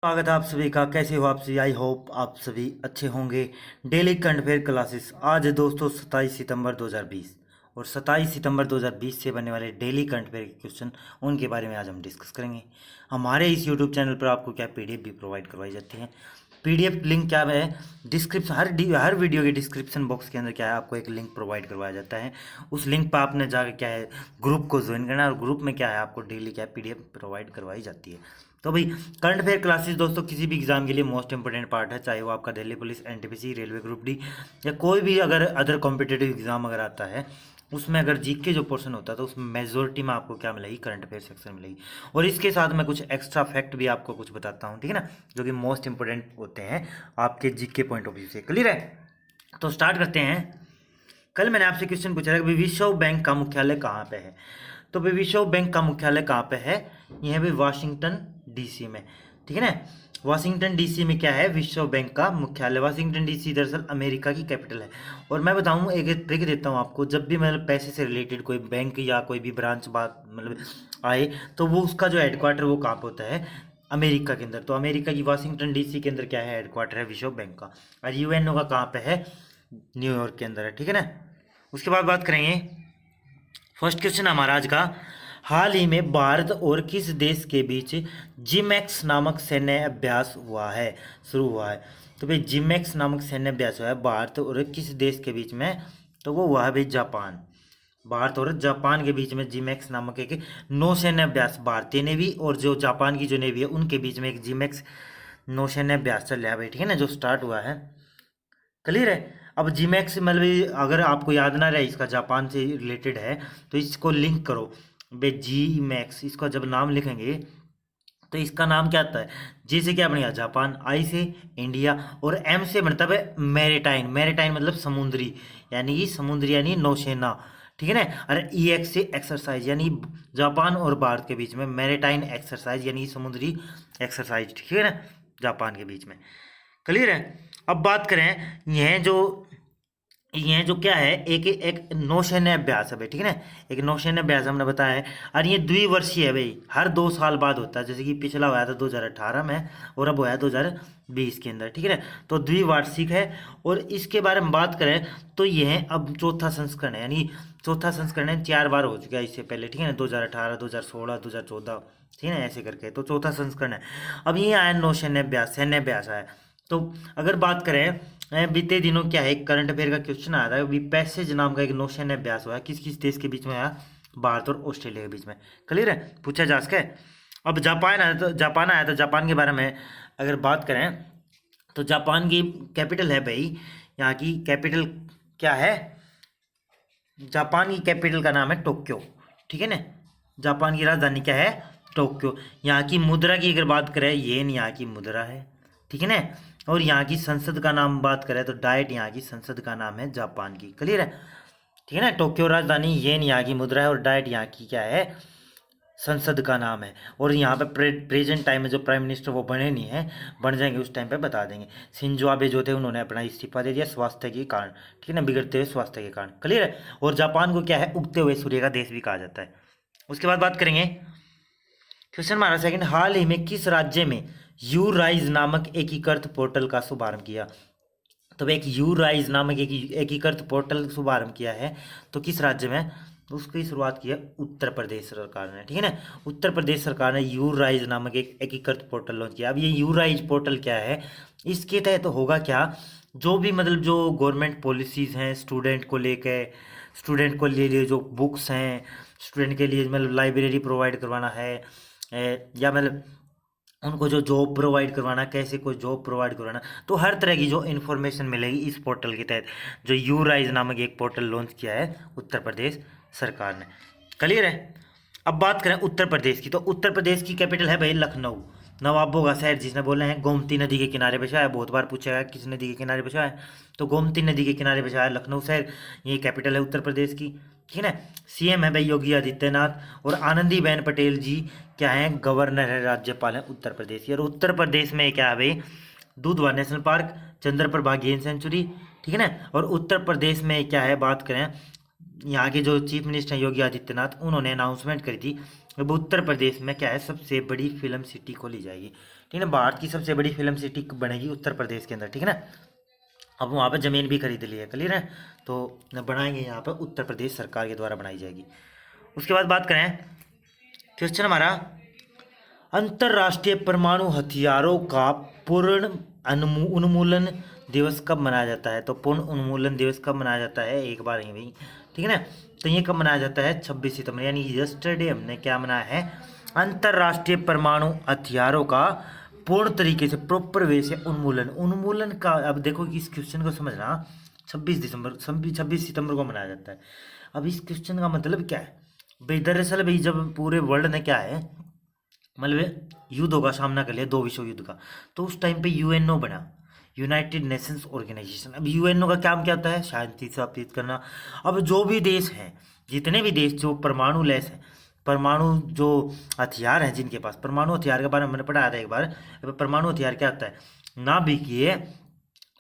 स्वागत है आप सभी का। कैसे हो आप सभी? आई होप आप सभी अच्छे होंगे। डेली करंट अफेयर क्लासेस आज है दोस्तों 27 सितंबर 2020 और 27 सितंबर 2020 से बनने वाले डेली करंट अफेयर के क्वेश्चन उनके बारे में आज हम डिस्कस करेंगे। हमारे इस यूट्यूब चैनल पर आपको क्या पीडीएफ भी प्रोवाइड करवाई जाती है। पीडीएफ लिंक क्या है? डिस्क्रिप्शन हर वीडियो के डिस्क्रिप्शन बॉक्स के अंदर क्या है, आपको एक लिंक प्रोवाइड करवाया जाता है। उस लिंक पर आपने जाकर क्या है, ग्रुप को ज्वाइन करना है और ग्रुप में क्या है, आपको डेली क्या पीडीएफ प्रोवाइड करवाई जाती है। तो भाई करंट अफेयर क्लासेस दोस्तों किसी भी एग्जाम के लिए मोस्ट इंपोर्टेंट पार्ट है, चाहे वो आपका Delhi police, NTPC, railway group D या कोई भी अगर अदर कॉम्पिटेटिव एग्जाम अगर आता है, उसमें अगर जीके जो पोर्शन होता है तो उसमें मेजोरिटी में आपको क्या मिलेगी, करंट अफेयर सेक्शन मिलेगी। और इसके साथ मैं कुछ एक्स्ट्रा फैक्ट भी आपको कुछ बताता हूँ, ठीक है ना, जो कि मोस्ट इंपोर्टेंट होते हैं आपके जीके पॉइंट ऑफ व्यू से। क्लियर है? तो स्टार्ट करते हैं। कल मैंने आपसे क्वेश्चन पूछा था कि विश्व बैंक का मुख्यालय कहाँ पे है। तो भाई विश्व बैंक का मुख्यालय कहाँ पे है? यह भी वाशिंगटन डीसी में, ठीक है ना। वाशिंगटन डीसी में क्या है, विश्व बैंक का मुख्यालय। वाशिंगटन डीसी दरअसल अमेरिका की कैपिटल है। और मैं बताऊँ, एक ट्रिक देता हूँ आपको, जब भी मतलब पैसे से रिलेटेड कोई बैंक या कोई भी ब्रांच बात मतलब आए, तो वो उसका जो हेडक्वार्टर वो कहाँ पे होता है, अमेरिका के अंदर। तो अमेरिका की वाशिंगटन डीसी के अंदर क्या है, हेडक्वार्टर है विश्व बैंक का। और यूएनओ का कहाँ पे है, न्यूयॉर्क के अंदर है, ठीक है ना। उसके बाद बात करेंगे, फर्स्ट क्वेश्चन हमारा आज का, हाल ही में भारत और किस देश के बीच जिमैक्स नामक सैन्य अभ्यास हुआ है, शुरू हुआ है। तो भाई जिमैक्स नामक सैन्य अभ्यास हुआ है भारत और किस देश के बीच में, तो वो हुआ है भाई जापान। भारत और जापान के बीच में जिमैक्स नामक एक नौसैन्य अभ्यास, भारतीय नेवी और जो जापान की जो नेवी है उनके बीच में एक जिमैक्स नौसैन्य अभ्यास चल रहा है भाई, ठीक है ना, जो स्टार्ट हुआ है। क्लियर है? अब जीमैक्स मतलब अगर आपको याद ना रहे इसका जापान से रिलेटेड है, तो इसको लिंक करो बे जी मैक्स। इसका जब नाम लिखेंगे तो इसका नाम क्या आता है, जी से क्या बनेगा जापान, आई से इंडिया और एम से बनता है मैरीटाइन। मैरीटाइन मतलब समुद्री, यानी कि समुद्री यानी नौसेना, ठीक है ना। और ई एक्स से एक्सरसाइज, यानी जापान और भारत के बीच में मैरीटाइन एक्सरसाइज यानी समुद्री एक्सरसाइज, ठीक है ना, जापान के बीच में। क्लियर है? अब बात करें, यह जो क्या है, एक एक नौसैन्य अभ्यास है भाई, ठीक है ना। एक नौसैन्य अभ्यास हमने बताया है और ये द्विवर्षीय है भाई, हर 2 साल बाद होता है। जैसे कि पिछला हुआ था 2018 में और अब हुआ है 2020 के अंदर, ठीक है ना। तो द्विवार्षिक है। और इसके बारे में बात करें तो यह अब चौथा संस्करण है, यानी चौथा संस्करण है, 4 बार हो चुका है इससे पहले, ठीक है ना, 2018, 2016, 2014, ठीक है ना, ऐसे करके। तो चौथा संस्करण है। अब ये आया नौसैन्य अभ्यास, सैन्य अभ्यास आया। तो अगर बात करें, बीते दिनों क्या है, एक करंट अफेयर का क्वेश्चन आया था, अभी पैसेज नाम का एक नौसैन्य अभ्यास हुआ है, किस किस देश के बीच में आया, भारत और ऑस्ट्रेलिया के बीच में। क्लियर है? पूछा जा सके। अब जापान आया तो जापान के बारे में अगर बात करें तो जापान की कैपिटल है भाई, यहाँ की कैपिटल क्या है, जापान की कैपिटल का नाम है टोक्यो, ठीक है ना। जापान की राजधानी क्या है, टोक्यो। यहाँ की मुद्रा की अगर बात करें, येन यहाँ की मुद्रा है, ठीक है ना। और यहाँ की संसद का नाम बात करें तो डाइट यहाँ की संसद का नाम है जापान की। क्लियर है? ठीक है ना। टोक्यो राजधानी, येन यहाँ की मुद्रा है और डाइट यहाँ की क्या है, संसद का नाम है। और यहाँ पे प्रेजेंट टाइम में जो प्राइम मिनिस्टर वो बने नहीं है, बन जाएंगे उस टाइम पे बता देंगे। शिंजो आबे जो थे उन्होंने अपना इस्तीफा दे दिया स्वास्थ्य के कारण, ठीक है ना, बिगड़ते हुए स्वास्थ्य के कारण। क्लियर है? और जापान को क्या है, उगते हुए सूर्य का देश भी कहा जाता है। उसके बाद बात करेंगे, क्वेश्चन हमारा सेकंड, हाल ही में किस राज्य में यू राइज नामक एकीकृत पोर्टल का शुभारंभ किया। तो एक यू राइज नामक एकीकृत पोर्टल शुभारंभ किया है, तो किस राज्य में, तो उसकी शुरुआत की है उत्तर प्रदेश सरकार ने, ठीक है ना। उत्तर प्रदेश सरकार ने यू राइज नामक एक एकीकृत पोर्टल लॉन्च किया। अब ये यू राइज पोर्टल क्या है, इसके तहत तो होगा क्या, जो भी मतलब जो गवर्नमेंट पॉलिसीज़ हैं स्टूडेंट को लेकर, स्टूडेंट को लिए जो बुक्स हैं, स्टूडेंट के लिए मतलब लाइब्रेरी प्रोवाइड करवाना है, या मतलब उनको जो जॉब प्रोवाइड करवाना, कैसे कोई जॉब प्रोवाइड करवाना, तो हर तरह की जो इन्फॉर्मेशन मिलेगी इस पोर्टल के तहत, जो यू राइज नामक एक पोर्टल लॉन्च किया है उत्तर प्रदेश सरकार ने। क्लियर है? अब बात करें उत्तर प्रदेश की, तो उत्तर प्रदेश की कैपिटल है भाई लखनऊ, नवाबों का शहर जिसने बोले हैं, गोमती नदी के किनारे बसा है। बहुत बार पूछा है किस नदी के किनारे बसा है, तो गोमती नदी के किनारे बसा है लखनऊ शहर, ये कैपिटल है उत्तर प्रदेश की, ठीक है ना। सीएम है भाई योगी आदित्यनाथ और आनंदीबेन पटेल जी क्या है, गवर्नर है, राज्यपाल है उत्तर प्रदेश की। और उत्तर प्रदेश में क्या है भाई, Dudhwa national park, Chandraprabha game sanctuary, ठीक है ना। और उत्तर प्रदेश में क्या है, बात करें, यहाँ के जो चीफ मिनिस्टर योगी आदित्यनाथ, उन्होंने अनाउंसमेंट करी थी अब उत्तर प्रदेश में क्या है, सबसे बड़ी फिल्म सिटी खोली जाएगी, ठीक है ना। भारत की सबसे बड़ी फिल्म सिटी बनेगी उत्तर प्रदेश के अंदर, ठीक है ना। अब वहाँ पर ज़मीन भी खरीद ली है, क्लियर है। तो बनाएंगे यहाँ पर, उत्तर प्रदेश सरकार के द्वारा बनाई जाएगी। उसके बाद बात करें क्वेश्चन हमारा, अंतर्राष्ट्रीय परमाणु हथियारों का पूर्ण उन्मूलन दिवस कब मनाया जाता है। तो पूर्ण उन्मूलन दिवस कब मनाया जाता है, एक बार ही भाई, ठीक है ना। तो ये कब मनाया जाता है, 26 सितंबर, यानी यस्टरडे हमने क्या मनाया है, अंतर्राष्ट्रीय परमाणु हथियारों का पूर्ण तरीके से प्रॉपर वे से उन्मूलन। उन्मूलन का अब देखो कि इस क्वेश्चन को समझना, 26 सितंबर को मनाया जाता है। अब इस क्वेश्चन का मतलब क्या है भाई, दरअसल भाई जब पूरे वर्ल्ड ने क्या है मतलब युद्धों का सामना कर लिया, 2 विश्व युद्ध का, तो उस टाइम पे यूएनओ बना, यूनाइटेड नेशंस ऑर्गेनाइजेशन। अब यूएनओ का काम क्या होता है, शांति स्थापित करना। अब जो भी देश हैं, जितने भी देश जो परमाणु लेस हैं, परमाणु जो हथियार हैं जिनके पास, परमाणु हथियार के बारे में मैंने पढ़ाया था एक बार। परमाणु हथियार क्या होता है, नाभिकीय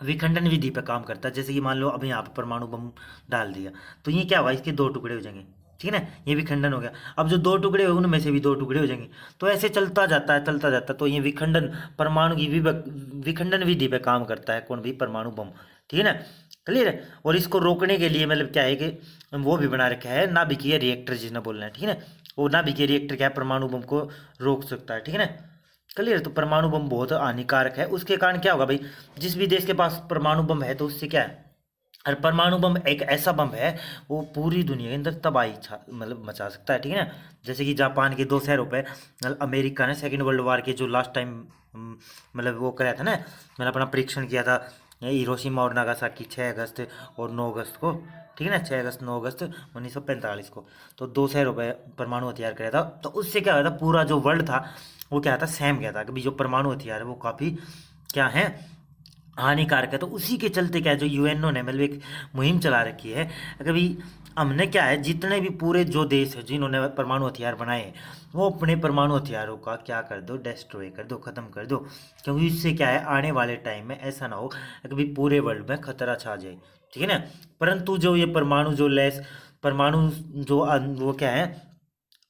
विखंडन विधि पे काम करता है। जैसे कि मान लो अभी यहाँ पे परमाणु बम डाल दिया, तो ये क्या हुआ, इसके 2 टुकड़े हो जाएंगे, ठीक है ना, ये विखंडन हो गया। अब जो 2 टुकड़े हुए उनमें से भी 2 टुकड़े हो जाएंगे, तो ऐसे चलता जाता है, चलता जाता है। तो ये विखंडन, परमाणु की विखंडन विधि पे काम करता है कौन भी, परमाणु बम, ठीक है ना, क्लियर है। और इसको रोकने के लिए मतलब क्या है कि वो भी बना रखा है नाभिकीय रिएक्टर, जिसने बोलना है, ठीक है ना। वो नाभिकीय रिएक्टर क्या है, परमाणु बम को रोक सकता है, ठीक है ना, क्लियर। तो परमाणु बम बहुत हानिकारक है। उसके कारण क्या होगा भाई, जिस भी देश के पास परमाणु बम है तो उससे क्या है, और परमाणु बम एक ऐसा बम है वो पूरी दुनिया के अंदर तबाही मतलब मचा सकता है, ठीक है ना। जैसे कि जापान के 2 शहरों पे मतलब अमेरिका ने सेकेंड वर्ल्ड वार के जो लास्ट टाइम मतलब वो कराया था ना, मतलब अपना परीक्षण किया था हिरोशिमा और नागासाकी 6 अगस्त और 9 अगस्त को, ठीक है ना, 6 अगस्त 9 अगस्त 1945 को। तो 2 शहरों पे परमाणु हथियार कराया था। तो उससे क्या हुआ था, पूरा जो वर्ल्ड था वो क्या था, सहम गया था कि जो परमाणु हथियार है वो काफ़ी क्या है, हानिकारक है। तो उसी के चलते क्या है, जो यूएनओ ने मतलब एक मुहिम चला रखी है। कभी हमने क्या है, जितने भी पूरे जो देश है जिन्होंने परमाणु हथियार बनाए हैं, वो अपने परमाणु हथियारों का क्या कर दो, डिस्ट्रॉय कर दो, ख़त्म कर दो। क्योंकि इससे क्या है, आने वाले टाइम में ऐसा ना हो कभी पूरे वर्ल्ड में खतरा छा जाए, ठीक है ना। परंतु जो ये परमाणु जो लेस परमाणु जो वो क्या है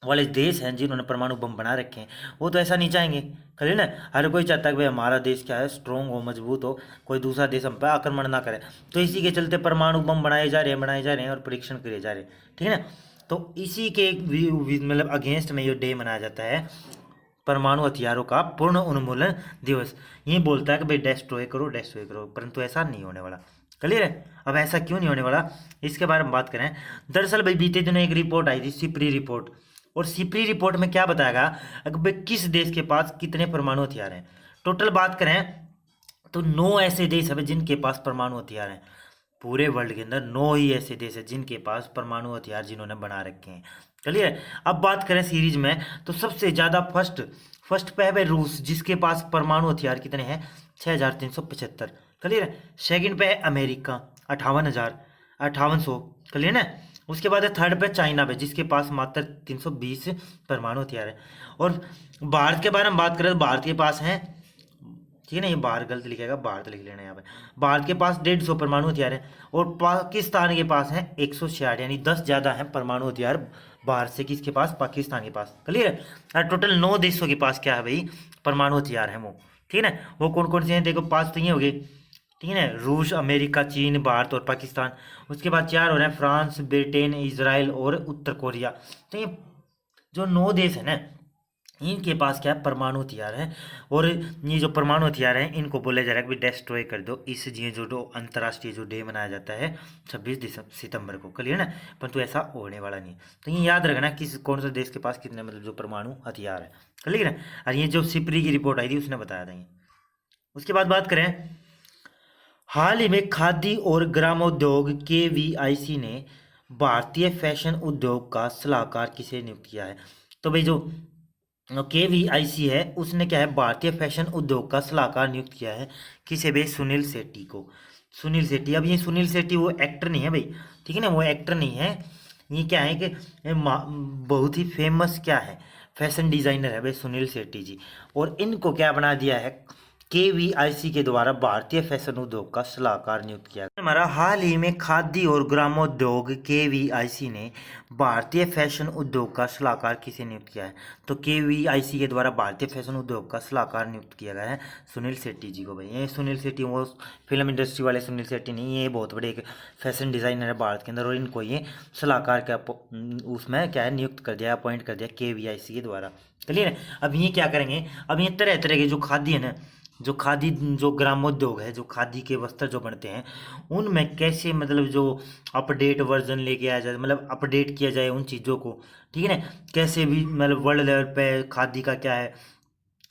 वाले देश हैं जिन्होंने परमाणु बम बना रखे हैं, वो तो ऐसा नहीं चाहेंगे, खैर ना। हर कोई चाहता है कि भाई हमारा देश क्या है, स्ट्रोंग हो, मजबूत हो, कोई दूसरा देश हम पर आक्रमण ना करे। तो इसी के चलते परमाणु बम बनाए जा रहे हैं और परीक्षण किए जा रहे हैं, ठीक है ना। तो इसी के मतलब अगेंस्ट में ये डे मनाया जाता है, परमाणु हथियारों का पूर्ण उन्मूलन दिवस। ये बोलता है कि भाई डिस्ट्रॉय करो, परंतु ऐसा नहीं होने वाला, क्लियर है। अब ऐसा क्यों नहीं होने वाला, इसके बारे में बात करें। दरअसल भाई बीते दिनों एक रिपोर्ट आई थी, सिपरी रिपोर्ट, और सिपरी रिपोर्ट में क्या बताया गया कि भाई किस देश के पास कितने परमाणु हथियार हैं। टोटल बात करें तो 9 ऐसे देश हैं जिनके पास परमाणु हथियार हैं। पूरे वर्ल्ड के अंदर 9 ही ऐसे देश हैं जिनके पास परमाणु हथियार जिन्होंने बना रखे हैं, क्लियर है। अब बात करें सीरीज में, तो सबसे ज़्यादा फर्स्ट पे है रूस, जिसके पास परमाणु हथियार कितने हैं, 6375, क्लियर है। सेकंड पे है अमेरिका, 58,000 क्लियर ना। उसके बाद है थर्ड पे चाइना पे, जिसके पास मात्र 320 परमाणु हथियार है। और भारत के बारे में बात करें तो भारत के पास हैं, ठीक है ना, ये बाहर गलत लिखेगा, भारत लिख लेना यहाँ पे। भारत के पास 150 परमाणु हथियार है, और पाकिस्तान के पास है 166, यानी 10 ज़्यादा है परमाणु हथियार भारत से किसके पास, पाकिस्तान के पास, क्लियर है। और टोटल 9 देशों के पास क्या है भाई, परमाणु हथियार है वो, ठीक है ना। वो कौन कौन से हैं देखो, 5 तो ये हो गए, ठीक है ना, रूस, अमेरिका, चीन, भारत और पाकिस्तान। उसके बाद 4 हो रहे हैं फ्रांस, ब्रिटेन, इजराइल और उत्तर कोरिया। तो ये जो 9 देश है ना, इनके पास क्या है, परमाणु हथियार है। और ये जो परमाणु हथियार हैं इनको बोला जा रहा है कि डिस्ट्रॉय कर दो। इस जो अंतर्राष्ट्रीय जो डे मनाया जाता है 26 सितंबर को, क्लियर ना। परंतु ऐसा होने वाला नहीं है। तो ये याद रखना किस कौन सा देश के पास कितने मतलब जो परमाणु हथियार है, क्लियर है। और ये जो सिपरी की रिपोर्ट आई थी उसने बताया था ये। उसके बाद बात करें, हाल ही में खादी और ग्रामोद्योग KVIC ने भारतीय फैशन उद्योग का सलाहकार किसे नियुक्त किया है। तो भाई जो KVIC है उसने क्या है, भारतीय फैशन उद्योग का सलाहकार नियुक्त किया है, किसे भाई, सुनील शेट्टी को। सुनील शेट्टी, अब ये सुनील शेट्टी वो एक्टर नहीं है भाई, ठीक है ना, वो एक्टर नहीं है। ये क्या है कि बहुत ही फेमस क्या है, फैशन डिजाइनर है भाई सुनील शेट्टी जी। और इनको क्या बना दिया है, केवीआईसी के द्वारा भारतीय फैशन उद्योग का सलाहकार नियुक्त किया गया। हमारा हाल ही में खादी और ग्रामोद्योग केवीआईसी ने भारतीय फैशन उद्योग का सलाहकार किसे नियुक्त किया है? तो केवीआईसी के द्वारा भारतीय फैशन उद्योग का सलाहकार नियुक्त किया गया है सुनील शेट्टी जी को। भाई ये सुनील शेट्टी वो फिल्म इंडस्ट्री वाले सुनील शेट्टी नहीं, ये बहुत बड़े एक फैशन डिज़ाइनर है भारत के अंदर, और इनको ये सलाहकार का उसमें क्या है नियुक्त कर दिया, अपॉइंट कर दिया केवीआईसी के द्वारा। क्लियर है। अब ये क्या करेंगे, अब ये तरह तरह के जो खादी है ना, जो खादी जो ग्रामोद्योग है, जो खादी के वस्त्र जो बनते हैं उनमें कैसे मतलब जो अपडेट वर्जन लेके आया जाए, मतलब अपडेट किया जाए उन चीज़ों को, ठीक है ना। कैसे भी मतलब वर्ल्ड लेवल पे खादी का क्या है,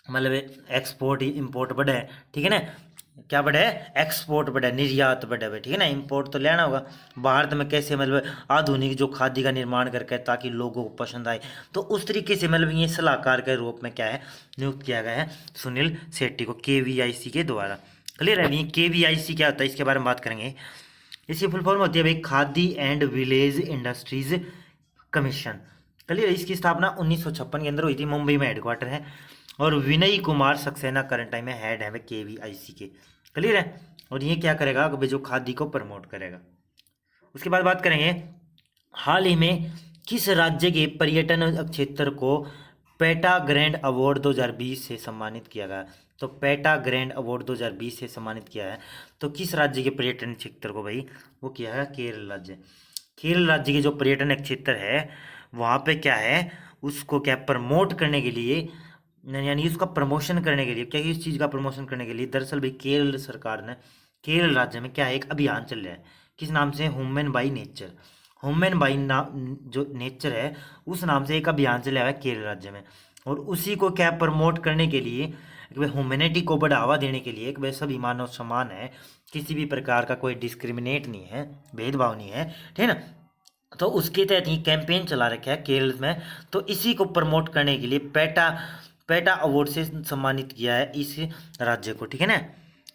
मतलब एक्सपोर्ट इम्पोर्ट बढ़े, ठीक है ना। क्या बढ़े? एक्सपोर्ट बढ़े, निर्यात बढ़े भाई, ठीक है ना। इंपोर्ट तो लेना होगा। भारत में कैसे मतलब आधुनिक जो खादी का निर्माण करके ताकि लोगों को पसंद आए, तो उस तरीके से मतलब ये सलाहकार के रूप में क्या है नियुक्त किया गया है सुनील शेट्टी को केवीआईसी के द्वारा। क्लियर है। ये केवीआईसी क्या होता है इसके बारे में बात करेंगे। इसकी फुल फॉर्म होती है भाई khadi and village industries commission. Clear. इसकी स्थापना 1956 के अंदर हुई थी, मुंबई में हेडक्वार्टर है, और विनय कुमार सक्सेना करंट टाइम में हेड है केवीआईसी के। क्लियर है। और ये क्या करेगा कि जो खादी को प्रमोट करेगा। उसके बाद बात करेंगे हाल ही में किस राज्य के पर्यटन क्षेत्र को पेटा ग्रैंड अवार्ड 2020 से सम्मानित किया गया। तो पेटा ग्रैंड अवार्ड 2020 से सम्मानित किया है तो किस राज्य के पर्यटन क्षेत्र को भाई वो किया है? केरल राज्य। केरल राज्य के जो पर्यटन क्षेत्र है वहाँ पे क्या है उसको क्या प्रमोट करने के लिए, यानी उसका प्रमोशन करने के लिए, क्या इस चीज़ का प्रमोशन करने के लिए दरअसल भाई केरल सरकार ने केरल राज्य में क्या है एक अभियान चल रहा है, किस नाम से? Human by nature. Human by जो नेचर है उस नाम से एक अभियान चल रहा है केरल राज्य में, और उसी को क्या प्रमोट करने के लिए, ह्यूमैनिटी को बढ़ावा देने के लिए, कि सभी मानव समान है, किसी भी प्रकार का कोई डिस्क्रिमिनेट नहीं है, भेदभाव नहीं है, ठीक है ना। तो उसके तहत ही कैंपेन चला रखा है केरल में, तो इसी को प्रमोट करने के लिए पेटा पेटा अवार्ड से सम्मानित किया है इस राज्य को, ठीक है ना।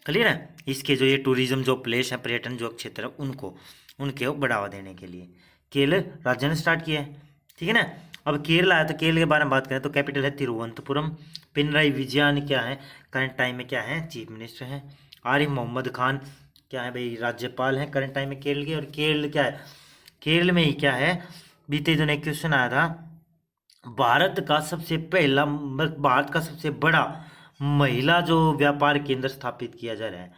क्लियर है। इसके जो ये टूरिज्म जो प्लेस है, पर्यटन जो क्षेत्र है उनको उनके बढ़ावा देने के लिए केरल राज्य ने स्टार्ट किया है, ठीक है ना। अब केरल आया तो केरल के बारे में बात करें तो कैपिटल है तिरुवनंतपुरम। पिनराई विजयन क्या है करंट टाइम में क्या है चीफ मिनिस्टर हैं। आरिफ मोहम्मद खान क्या है भाई राज्यपाल हैं करंट टाइम में केरल के। और केरल क्या है, केरल में ही क्या है बीते दिनों एक क्वेश्चन आया था, भारत का सबसे पहला भारत का सबसे बड़ा महिला जो व्यापार केंद्र स्थापित किया जा रहा है,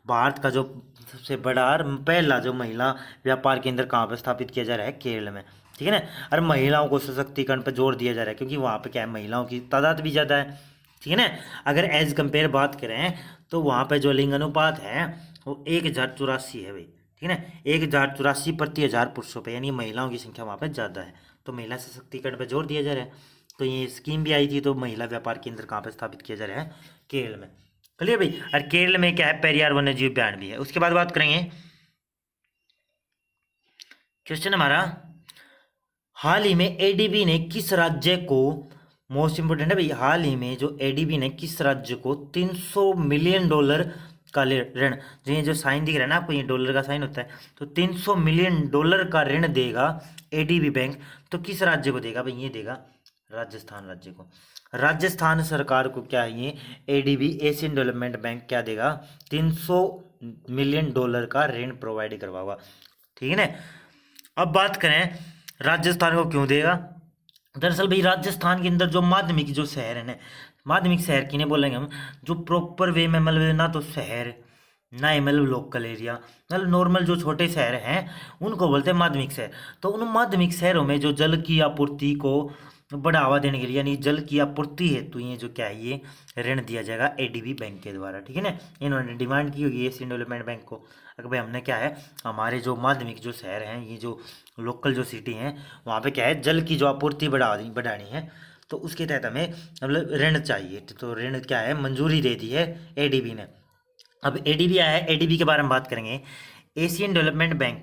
भारत का जो सबसे बड़ा और पहला जो महिला व्यापार केंद्र कहाँ पर स्थापित किया जा रहा है? केरल में, ठीक है ना। और महिलाओं को सशक्तिकरण पर जोर दिया जा रहा है क्योंकि वहाँ पे क्या है महिलाओं की तादाद भी ज़्यादा है, ठीक है ना। अगर एज कंपेयर बात करें तो वहाँ पे जो लिंग अनुपात है वो 1084 है भाई, ठीक है ना। 1084 प्रति 1000 पुरुषों पे, यानी महिलाओं की संख्या वहाँ पे ज़्यादा है, तो महिला सशक्तिकरण पे जोर दिया जा रहा है। तो ये स्कीम भी आई थी, तो महिला व्यापार केंद्र कहाँ पे स्थापित किया जा रहा है? केरल में। क्लियर भाई। और केरल में क्या है पेरियार वन्यजीव उद्यान भी है। उसके बाद बात करेंगे क्वेश्चन हमारा, हाल ही में एडीबी ने किस राज्य को, मोस्ट इंपोर्टेंट है भाई, हाल ही में जो एडीबी ने किस राज्य को $300 मिलियन का ऋण, जो साइन दिख रहा है ना आपको, ये डॉलर का साइन होता है, तो $300 मिलियन का ऋण देगा एडीबी बैंक। तो किस राज्य को देगा भाई? ये देगा राजस्थान राज्य को। राजस्थान सरकार को क्या है ये एडीबी एशियन डेवलपमेंट बैंक क्या देगा? $300 मिलियन का ऋण प्रोवाइड करवाएगा, ठीक है ना। अब बात करें राजस्थान को क्यों देगा। दरअसल भाई राजस्थान के अंदर जो माध्यमिक जो शहर है ना, माध्यमिक शहर किन्हें बोलेंगे हम, जो प्रॉपर वे में मतलब ना तो शहर ना ही मतलब लोकल एरिया, मतलब नॉर्मल जो छोटे शहर हैं उनको बोलते हैं माध्यमिक शहर। तो उन माध्यमिक शहरों में जो जल की आपूर्ति को बढ़ावा देने के लिए, यानी जल की आपूर्ति हेतु ये जो क्या है ये ऋण दिया जाएगा एडीबी बैंक के द्वारा, ठीक है ना। इन्होंने डिमांड की होगी एशियन डेवलपमेंट बैंक को, अगर भाई हमने क्या है हमारे जो माध्यमिक जो शहर हैं, ये जो लोकल जो सिटी हैं वहाँ पे क्या है जल की जो आपूर्ति बढ़ानी है, तो उसके तहत हमें मतलब ऋण चाहिए। तो ऋण क्या है मंजूरी दे दी है एडीबी ने। अब एडीबी आया है, एडीबी के बारे में बात करेंगे। एशियन डेवलपमेंट बैंक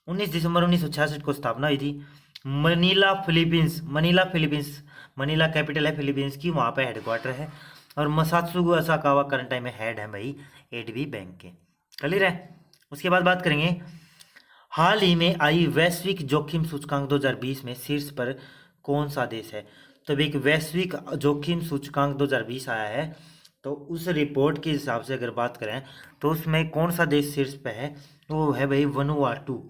19 दिसंबर 1966 को स्थापना हुई थी मनीला फिलीपींस, मनीला कैपिटल है फिलीपींस की, वहाँ पे हेडक्वार्टर है। और मसात्सुगु असाकावा करंट टाइम में हेड है भाई एडीबी बैंक के। क्लियर है। उसके बाद बात करेंगे हाल ही में आई वैश्विक जोखिम सूचकांक 2020 में शीर्ष पर कौन सा देश है। तो एक वैश्विक जोखिम सूचकांक 2020 आया है, तो उस रिपोर्ट के हिसाब से अगर बात करें तो उसमें कौन सा देश शीर्ष पे है, वो है भाई वनुवाटू।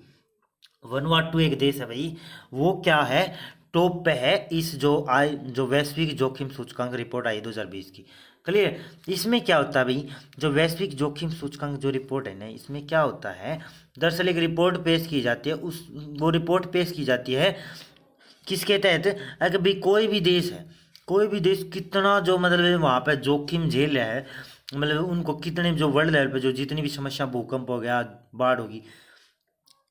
वनुवाटू एक देश है भाई, वो क्या है, टॉप पे है इस जो वैश्विक जोखिम सूचकांक रिपोर्ट आई 2020 की। क्लियर। इसमें क्या होता है भाई, जो वैश्विक जोखिम सूचकांक जो रिपोर्ट है ना, इसमें क्या होता है, दरअसल एक रिपोर्ट पेश की जाती है, वो रिपोर्ट पेश की जाती है किसके तहत, अगर भाई कोई भी देश है, कोई भी देश कितना जो मतलब वहाँ पे जोखिम झेल रहा है, मतलब उनको कितने जो वर्ल्ड लेवल पे जो जितनी भी समस्या, भूकंप हो गया, बाढ़ होगी,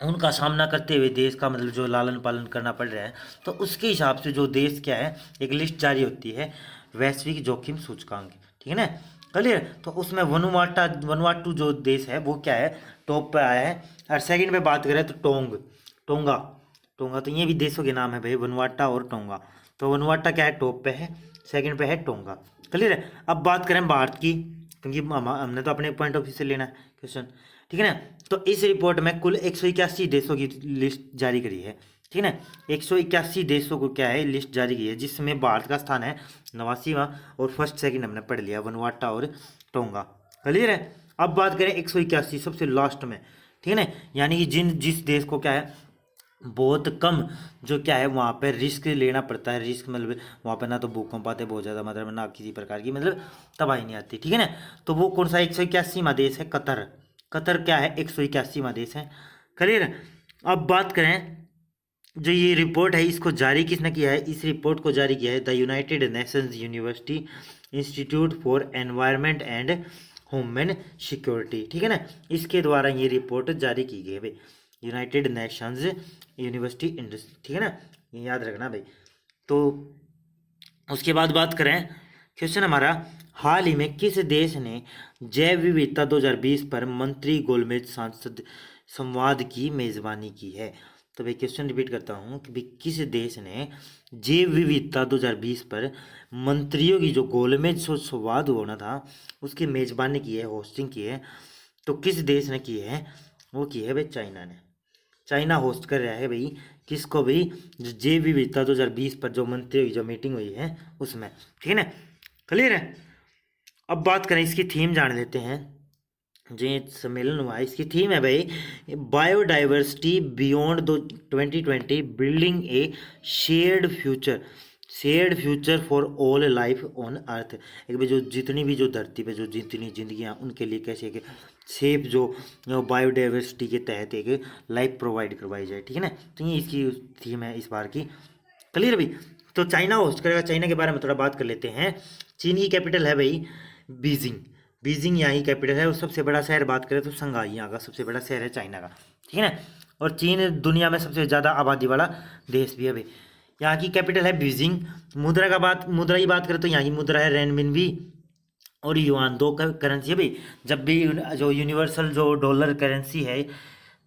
उनका सामना करते हुए देश का मतलब जो लालन पालन करना पड़ रहा है, तो उसके हिसाब से जो देश क्या है, एक लिस्ट जारी होती है वैश्विक जोखिम सूचकांक, ठीक है ना। क्लियर। तो उसमें वनुवाटू जो देश है वो क्या है, टॉप पे आया है। और सेकंड पे बात करें तो टोंगा टोंगा, तो ये भी देशों के नाम है भाई, वनुवाटा और टोंगा। तो वनुवाटा क्या है, टॉप पे है, सेकंड पे है टोंगा। क्लियर है। अब बात करें भारत की, क्योंकि हमने तो अपने पॉइंट ऑफ व्यू से लेना है क्वेश्चन, ठीक है ना। तो इस रिपोर्ट में कुल 181 देशों की लिस्ट जारी करी है, ठीक है ना। 181 देशों को क्या है, लिस्ट जारी की है, जिसमें भारत का स्थान है 89वां, और फर्स्ट सेकंड हमने पढ़ लिया वनुवाटा और टोंगा। क्लियर है। अब बात करें 181 सबसे लास्ट में, ठीक है ना, यानी कि जिस देश को क्या है, बहुत कम जो क्या है वहाँ पे रिस्क लेना पड़ता है, रिस्क मतलब वहाँ पे ना तो भूकंप आते बहुत ज़्यादा मात्रा में, ना किसी प्रकार की मतलब तबाही नहीं आती, ठीक है ना। तो वो कौन सा 181वां देश है, कतर क्या है, 181वां देश है। क्लियर। अब बात करें जो ये रिपोर्ट है, इसको जारी किसने किया है, इस रिपोर्ट को जारी किया है the United Nations university institute for environment and human security, ठीक है ना। इसके द्वारा ये रिपोर्ट जारी की गई है भाई, यूनाइटेड नेशंस यूनिवर्सिटी इंडस्ट्री, ठीक है ना, ये याद रखना भाई। तो उसके बाद बात करें क्वेश्चन हमारा, हाल ही में किस देश ने जैव विविधता 2020 पर मंत्री गोलमेज सांसद संवाद की मेजबानी की है। तो भाई क्वेश्चन रिपीट करता हूँ कि भाई किस देश ने जैव विविधता 2020 पर मंत्रियों की जो गोलमेज संवाद होना था उसकी मेजबानी की है, होस्टिंग की है, तो किस देश ने की है, वो की है भाई चाइना ने। चाइना होस्ट कर रहा है भाई किसको भाई, जो जैव विविधता 2020 पर जो मंत्रियों की जो मीटिंग हुई है उसमें, ठीक है ना। क्लियर है। अब बात करें इसकी थीम जान लेते हैं, जो ये सम्मेलन हुआ है इसकी थीम है भाई biodiversity beyond 2020 building A shared future for all life on earth. एक भाई जो जितनी भी जो धरती पे जो जितनी जिंदगियां उनके लिए कैसे एक सेफ जो बायोडाइवर्सिटी के तहत एक लाइफ प्रोवाइड करवाई जाए, ठीक है ना। तो ये इसकी थीम है इस बार की। क्लियर भाई। तो चाइना होस्ट करेगा, चाइना के बारे में थोड़ा बात कर लेते हैं। चीन की कैपिटल है भाई बीजिंग यहाँ की कैपिटल है, और सबसे बड़ा शहर बात करें तो शंघाई यहाँ का सबसे बड़ा शहर है चाइना का, ठीक है ना। और चीन दुनिया में सबसे ज़्यादा आबादी वाला देश भी है भाई। यहाँ की कैपिटल है बीजिंग। मुद्रा की बात करें तो यहाँ की मुद्रा है रेनमिनबी और युआन, दो करेंसी है भाई। जब भी जो यूनिवर्सल जो डॉलर करेंसी है,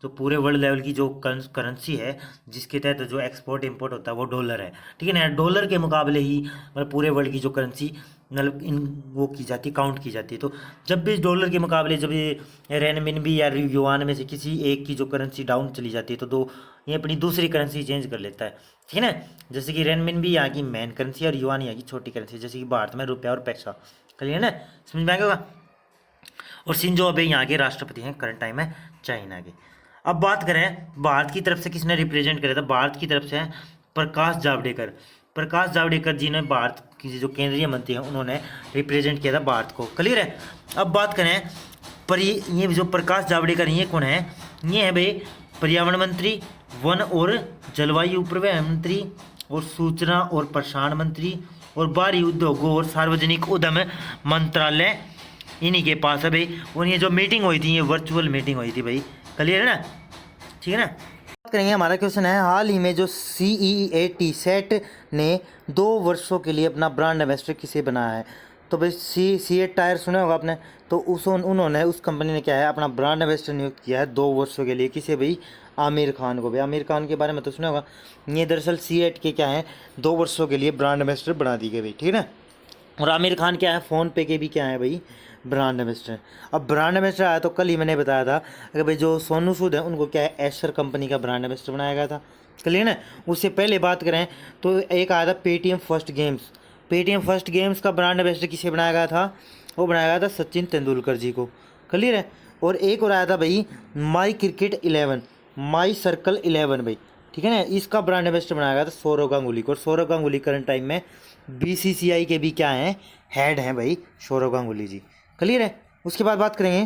तो पूरे वर्ल्ड लेवल की जो करेंसी है जिसके तहत जो एक्सपोर्ट इंपोर्ट होता है वो डॉलर है, ठीक है ना। डॉलर के मुकाबले ही मतलब पूरे वर्ल्ड की जो करेंसी मतलब इन वो की जाती है, काउंट की जाती है। तो जब भी डॉलर के मुकाबले जब ये रेनमिनबी या युआन में से किसी एक की जो करेंसी डाउन चली जाती है, तो ये अपनी दूसरी करेंसी चेंज कर लेता है, ठीक है ना। जैसे कि रेनमिनबी यहाँ की मेन करेंसी और युआन यहाँ की छोटी करेंसी, जैसे कि भारत में रुपया और पैसा। क्लियर ना, समझ में आएगा। और शिंजो अबे यहाँ के राष्ट्रपति हैं करंट टाइम में चाइना के। अब बात करें भारत की तरफ से किसने रिप्रेजेंट किया था, भारत की तरफ से प्रकाश जावड़ेकर जी ने भारत की जो केंद्रीय मंत्री हैं उन्होंने रिप्रेजेंट किया था भारत को। क्लियर है। अब बात करें पर ये जो प्रकाश जावड़ेकर ये कौन है, ये है भाई पर्यावरण मंत्री, वन और जलवायु परिवर्तन मंत्री, और सूचना और प्रसारण मंत्री, और बाहरी उद्योगों और सार्वजनिक उद्यम मंत्रालय इन्हीं के पास है भाई। और ये जो मीटिंग हुई थी ये वर्चुअल मीटिंग हुई थी भाई। क्लियर है ना, ठीक है ना। बात करेंगे हमारा क्वेश्चन है, हाल ही में जो CEAT सेट ने 2 वर्षों के लिए अपना ब्रांड एम्बेसडर किसे बनाया है। तो भाई सीएट टायर सुना होगा आपने, तो उन्होंने उस कंपनी ने क्या है अपना ब्रांड एम्बेसडर नियुक्त किया है 2 वर्षों के लिए। किसे भाई, आमिर खान को भाई। आमिर खान के बारे में तो सुना होगा। ये दरअसल सीएट के क्या है 2 वर्षों के लिए ब्रांड एम्बेसडर बना दी गई भाई, ठीक है ना। और आमिर खान क्या है फ़ोन पे के भी क्या है भाई ब्रांड एम्बेसडर। अब ब्रांड एम्बेसडर आया तो कल ही मैंने बताया था कि भाई जो सोनू सूद है उनको क्या है एसर कंपनी का ब्रांड एम्बेसडर बनाया गया था। क्लियर ना। उससे पहले बात करें तो एक आया था पेटीएम फर्स्ट गेम्स का ब्रांड एम्बेसडर किसे बनाया गया था, वो बनाया गया था सचिन तेंदुलकर जी को, क्लियर है। और एक और आया था भाई माई क्रिकेट 11, माई सर्कल 11 भाई, ठीक है ना। इसका ब्रांड एम्बेसडर बनाया गया था सौरव गांगुली को। और सौरव गांगुली करंट टाइम में बीसीसीआई के भी क्या हैं, हेड हैं भाई सौरव गांगुली जी, क्लियर है। उसके बाद बात करेंगे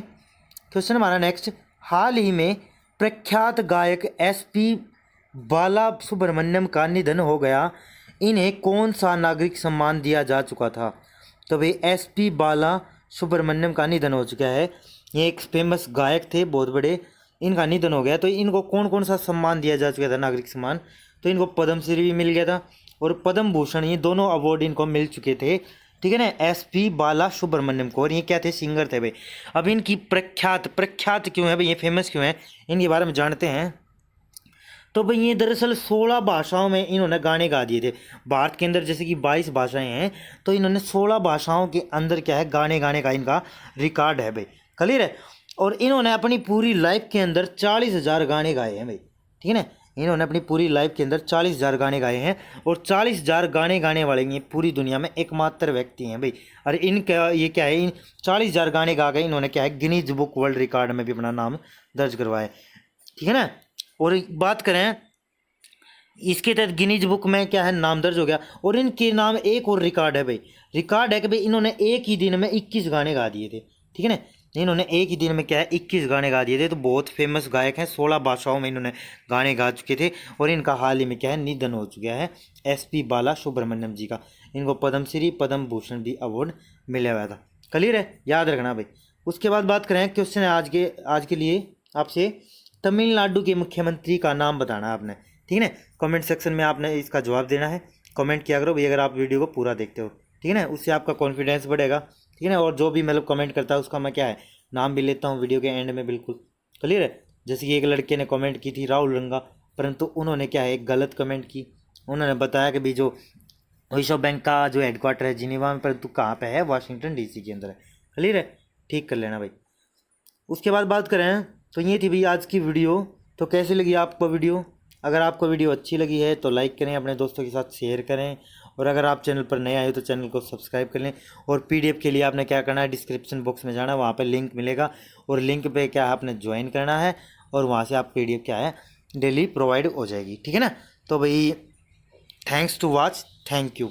क्वेश्चन हमारा नेक्स्ट, हाल ही में प्रख्यात गायक एसपी बाला सुब्रमण्यम का निधन हो गया, इन्हें कौन सा नागरिक सम्मान दिया जा चुका था। तो भाई एसपी बाला सुब्रमण्यम का निधन हो चुका है, ये एक फेमस गायक थे बहुत बड़े, इनका निधन हो गया। तो इनको कौन कौन सा सम्मान दिया जा चुका था नागरिक सम्मान, तो इनको पद्मश्री भी मिल गया था और पद्म भूषण, ये दोनों अवार्ड इनको मिल चुके थे, ठीक है ना, एसपी बाला सुब्रमण्यम को। और ये क्या थे, सिंगर थे भाई। अब इनकी प्रख्यात क्यों है भाई, ये फेमस क्यों है, इनके बारे में जानते हैं। तो भाई ये दरअसल 16 भाषाओं में इन्होंने गाने गा दिए थे। भारत के अंदर जैसे कि 22 भाषाएं हैं, तो इन्होंने 16 भाषाओं के अंदर क्या है गाने गाने का इनका रिकॉर्ड है भाई, क्लियर है। और इन्होंने अपनी पूरी लाइफ के अंदर 40,000 गाने गाए हैं भाई, ठीक है ना। इन्होंने अपनी पूरी लाइफ के अंदर 40,000 गाने गाए हैं। और 40,000 गाने गाने वाले ये पूरी दुनिया में एकमात्र व्यक्ति हैं भाई। और इनका ये क्या है, इन 40,000 गाने गा के इन्होंने क्या है गिनीज बुक वर्ल्ड रिकॉर्ड में भी अपना नाम दर्ज करवाया, ठीक है ना। और बात करें इसके तहत गिनीज बुक में क्या है नाम दर्ज हो गया। और इनके नाम एक और रिकॉर्ड है भाई, रिकॉर्ड है कि भाई इन्होंने एक ही दिन में 21 गाने गा दिए थे, ठीक है ना। इन्होंने एक ही दिन में क्या है 21 गाने गा दिए थे। तो बहुत फेमस गायक हैं, 16 भाषाओं में इन्होंने गाने गा चुके थे। और इनका हाल ही में क्या है निधन हो चुका है एसपी बाला सुब्रमण्यम जी का। इनको पद्मश्री पद्म भूषण भी अवार्ड मिला हुआ था, क्लियर है, याद रखना भाई। उसके बाद बात करें क्वेश्चन है आज के लिए आपसे, तमिलनाडु के मुख्यमंत्री का नाम बताना है आपने, ठीक है ना। कमेंट सेक्शन में आपने इसका जवाब देना है, कमेंट किया करो भाई अगर आप वीडियो को पूरा देखते हो, ठीक है ना। उससे आपका कॉन्फिडेंस बढ़ेगा, ठीक है ना। और जो भी मतलब कमेंट करता है उसका मैं क्या है नाम भी लेता हूँ वीडियो के एंड में, बिल्कुल क्लियर है। जैसे कि एक लड़के ने कमेंट की थी राहुल रंगा, परंतु उन्होंने क्या है एक गलत कमेंट की। उन्होंने बताया कि भाई जो विश्व बैंक का जो हेडक्वार्टर है जिनेवा में, परंतु कहाँ पे है, वाशिंगटन डीसी के अंदर है, क्लियर है, ठीक कर लेना भाई। उसके बाद बात करें तो ये थी भाई आज की वीडियो। तो कैसी लगी आपको वीडियो, अगर आपको वीडियो अच्छी लगी है तो लाइक करें, अपने दोस्तों के साथ शेयर करें। और अगर आप चैनल पर नए आए हो तो चैनल को सब्सक्राइब कर लें। और पीडीएफ के लिए आपने क्या करना है, डिस्क्रिप्शन बॉक्स में जाना है, वहाँ पर लिंक मिलेगा। और लिंक पे क्या है आपने ज्वाइन करना है और वहाँ से आप पीडीएफ क्या है डेली प्रोवाइड हो जाएगी, ठीक है ना। तो भाई thanks to watch, thank you.